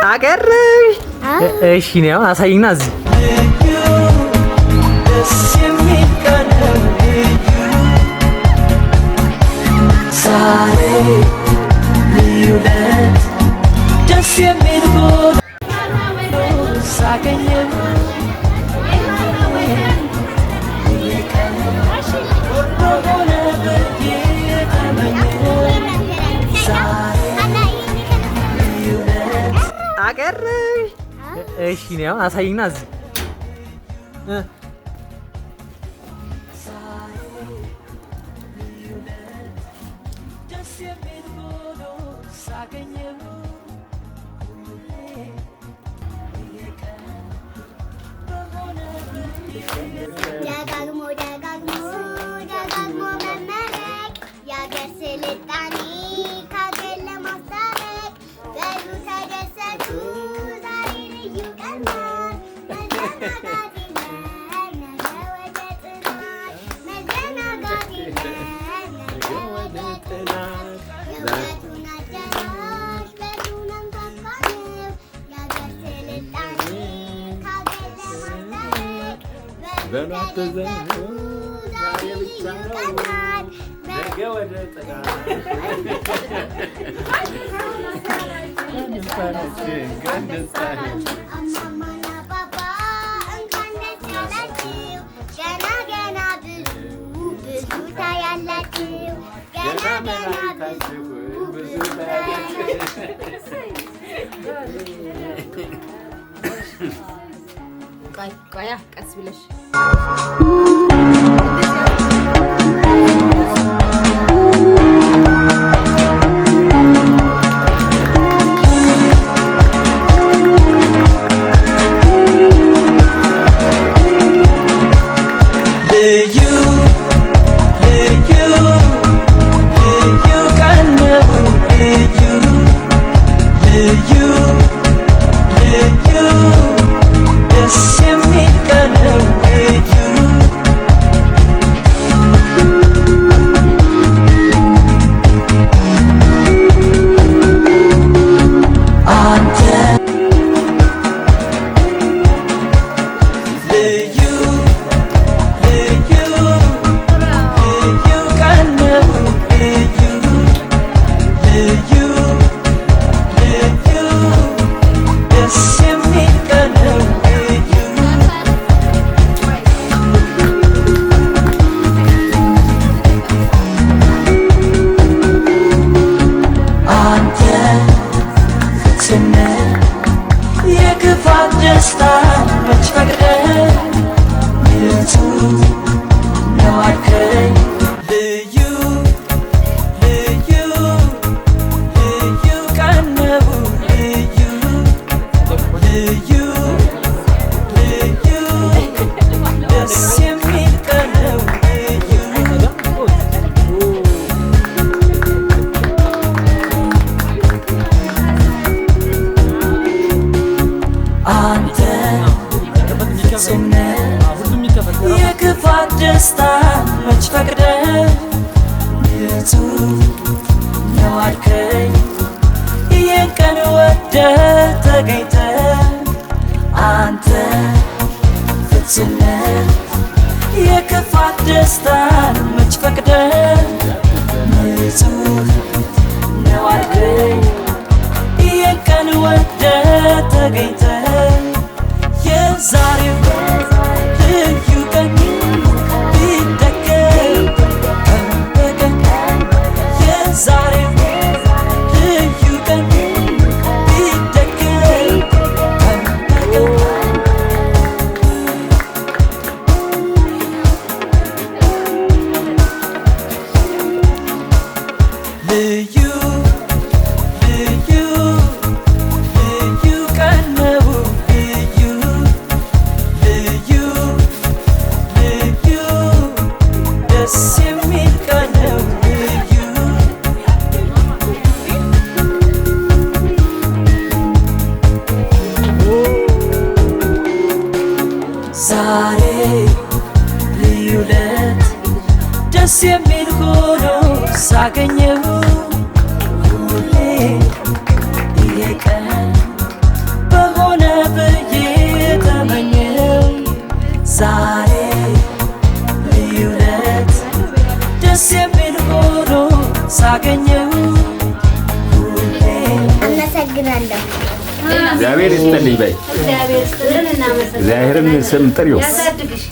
አቀርብ እሺ ነው አሳይና እዚህ ዛሬ ልዩነት ደስ የሚል ሳገኘው አቀርብ እሺ ነው አሳይና እዚህ ደጋግሞ መመረቅ የአገር ስልጣኔ ከአገር ለማስታረቅ በሉ ተደሰቱ ዛሬ ልዩ ቀን ነው መዘናጋት የለም ነገ ወደ ጥናት መዘናጋት የለም ነገ ወደ ጥናት የእውነቱን አዳራሽ በሩን አንኳኳነው የአገር ስልጣኔ ከአገር ለማስታረቅ በሉ ተደሰቱ ዛሬ ልዩ ቀን ነው ነገ ወደ ጥናት እማማና አባባ እንኳን ደስ ያላችሁ ገና ገና ብዙ ታያላችሁ ገና ገና ብዙ ቆያ ቀስ ብለሽ የክፋት ደስታ መች ፈቅደ ንጹህ ነው አልከኝ ይህን ቀን ወደ ተገኝተ አንተ ፍጹም የክፋት ደስታ መች ፈቅደ ንጹህ ነው አልከኝ ይህን ቀን ወደ ተገኝተ የዛሬው ልዩ ቀን ቢደገም በቀን የዛሬው ልዩ ቀን ቢደገም በቀን ልዩ ዛሬ ልዩ ለት ደስ የሚል ሆኖ ሳገኘው ሁሌ ይሄ ሳገኘው አመሰግናለሁ። እግዚአብሔር ይስጥልኝ በይ። እግዚአብሔር ይስጥልን እናመሰግናለን። እግዚአብሔርን ስም ጥሪው። ያሳድግሽ።